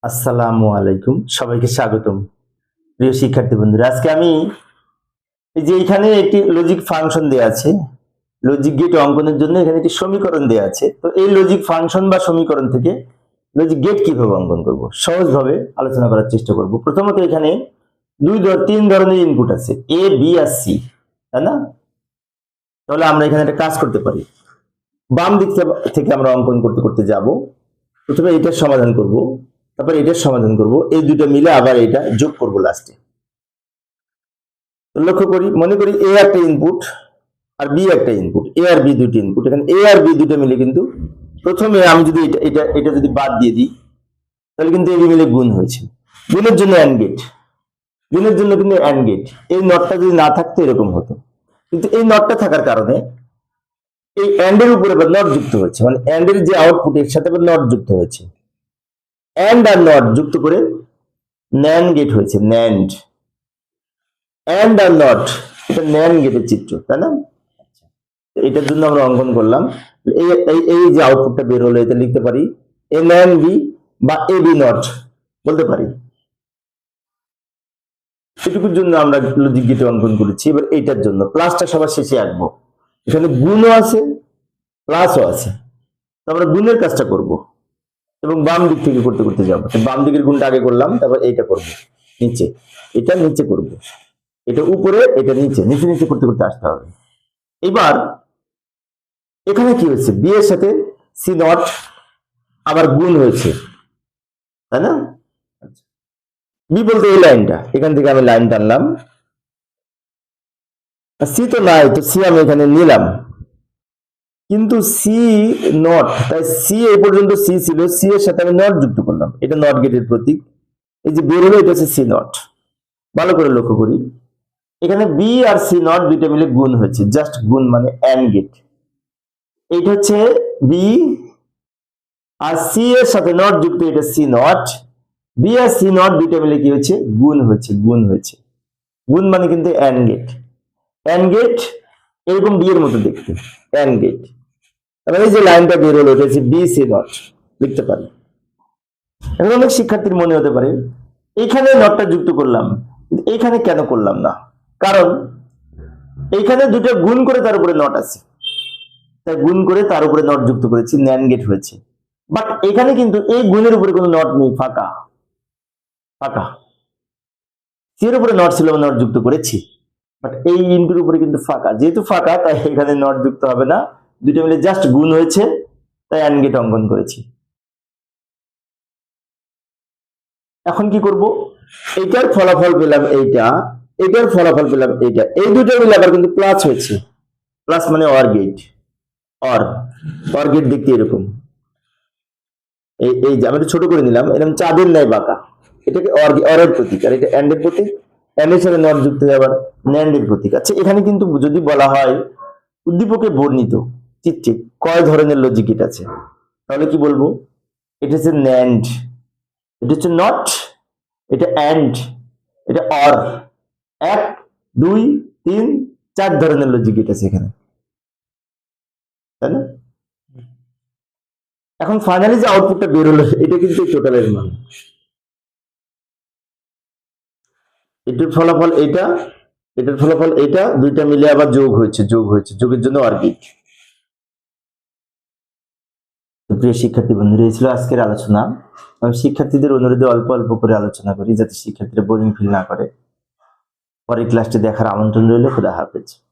আসসালামু আলাইকুম, সবাইকে স্বাগতম। প্রিয় শিক্ষার্থী বন্ধুরা, আজকে আমি এই যে এখানে একটি লজিক ফাংশন দেয়া আছে, লজিক গেট অঙ্কনের জন্য এখানে একটি সমীকরণ দেয়া আছে। তো এই লজিক ফাংশন বা সমীকরণ থেকে লজিক গেট কিভাবে অঙ্কন করব সহজভাবে আলোচনা করার চেষ্টা করব। প্রথমত এখানে তিন ধরনের ইনপুট আছে, এ বি আর সি, তাই না? তাহলে আমরা এখানে একটা কাজ করতে পারি। বাম দিক থেকে আমরা অঙ্কন করতে করতে যাব। প্রথমে এটার সমাধান করব, তারপর এটার সমাধান করব, এই দুটো মিলে আবার এটা যোগ করব লাস্টে। লক্ষ্য করি, মনে করি এ একটা ইনপুট আর বি একটা ইনপুট, এ আর বি দুটি ইনপুট। এখানে এ আর বি দুটো মিলে কিন্তু প্রথমে আমি যদি এটা এটা এটা যদি বাদ দিয়ে দিই, তাহলে কিন্তু এবি মিলে গুণ হয়েছে। গুণের জন্য অ্যান্ড গেট, গুণের জন্য কিন্তু অ্যান্ড গেট। এই নটটা যদি না থাকতো এরকম হতো, কিন্তু এই নটটা থাকার কারণে এই অ্যান্ড এর উপরে নট যুক্ত হয়েছে, মানে অ্যান্ড এর যে আউটপুট এর সাথে নট যুক্ত হয়েছে। অ্যান্ড আর নট যুক্ত করে ন্যান্ড গেট হয়েছে। ন্যান্ড অ্যান্ড আর নট, এটা ন্যান্ড গেটের চিত্র, তাই না? এটার জন্য আমরা অঙ্কন করলাম। এই যে আউটপুটটা বের হলো, এটা লিখতে পারি এ ন্যান্ড বি বা এ বি নট বলতে পারি। এটুকুর জন্য আমরা লজিক গেট অঙ্কন করেছি। এবার এইটার জন্য প্লাসটা সবার শেষে আঁকবো। এখানে গুণও আছে প্লাসও আছে, তো আমরা গুণের কাজটা করব এবং বাম দিক থেকে করতে করতে যাবো। বাম দিকের গুণটা আগে করলাম, তারপর এইটা করব নিচে, এটা নিচে করব, এটা উপরে, এটা নিচে, নিচে নিচে করতে করতে আসতে হবে। এবার এখানে কি হয়েছে, বি এর সাথে সি নট আবার গুণ হয়েছে, তাই না? বি বলতে এই লাইনটা, এখান থেকে আমি লাইন টানলাম। সি তো নাই, তো সি আমি এখানে নিলাম, কিন্তু সি নট, তাই সি এই পর্যন্ত সি ছিল, সি এর সাথে আমি নট যুক্ত করলাম। এটা নট গেটের প্রতীক। এই যে বের হলো, এটা হচ্ছে সি নট। ভালো করে লক্ষ্য করি, এখানে বি আর সি নট দুইটা মিলে গুণ হয়েছে, জাস্ট গুণ মানে অ্যান্ড গেট। এইটা হচ্ছে বি আর সি এর সাথে নট যুক্ত, এটা সি নট। বি আর সি নট দুইটা মিলে কি হয়েছে, গুণ হয়েছে, গুণ হয়েছে। গুণ মানে কিন্তু অ্যান্ড গেট। অ্যান্ড গেট এরকম বি এর মতো দেখতে, অ্যান্ড গেট। তাহলে এই যে লাইনটা বের হলো, এটা হচ্ছে বি সি নট লিখতে পারি। এখন অনেক শিক্ষার্থীর মনে হতে পারে এইখানে নটটা যুক্ত করলাম, কিন্তু এইখানে কেন করলাম না? কারণ এইখানে দুটো গুণ করে তার উপরে নট আছে, তাই গুণ করে তার উপরে নট যুক্ত করেছি, ন্যান্ড গেট হয়েছে। বাট এখানে কিন্তু এই গুণের উপরে কোনো নট নেই, ফাঁকা ফাঁকা। সি এর উপরে নট ছিল, নট যুক্ত করেছি, বাট এই ইনটুর উপরে কিন্তু ফাঁকা। যেহেতু ফাঁকা, তাই এখানে নট যুক্ত হবে না, দুটো মিলে জাস্ট গুণ হয়েছে, তাই অ্যান্ড গেট অঙ্কন করেছি। এখন কি করব, এইটার ফলাফল পেলাম এইটা, এটার ফলাফল পেলাম এইটা, এই দুটো মিলে আবার কিন্তু প্লাস হয়েছে। প্লাস মানে or gate, or or gate দেখতে এরকম। এই যে আমি ছোট করে নিলাম, এরকম চাঁদের ন্যায় বাঁকা। এটাকে অরের প্রতীক, আর এটা অ্যান্ড এর প্রতীক। অ্যান্ড এর সাথে নট যুক্ত হয়ে আবার ন্যান্ড এর প্রতীক। আচ্ছা, এখানে কিন্তু যদি বলা হয় উদ্দীপকে বর্ণিত চিত্রে কয় ধরনের লজিক গেট আছে, তাহলে কি বলবো? এটা হচ্ছে ন্যান্ড, এটা হচ্ছে নট, এটা অ্যান্ড, এটা অর। 1 2 3 4 ধরনের লজিক গেট আছে এখানে, তাই না? এখন ফাইনালি যে আউটপুটটা বের হলো, এটা কিন্তু টোটালের মান। এটার ফলাফল এটা, এটার ফলাফল এটা, দুইটা মিলে আবার যোগ হয়েছে, যোগ হয়েছে, যোগের জন্য আর গেট। প্রিয় শিক্ষার্থী বন্ধুরা, এই ছিল আজকের আলোচনা। আমি শিক্ষার্থীদের অনুরোধে অল্প অল্প করে আলোচনা করি, যাতে শিক্ষার্থীরা বোরিং ফিল না করে। পরের ক্লাসটি দেখার আমন্ত্রণ রইল। খুদা হাফেজ।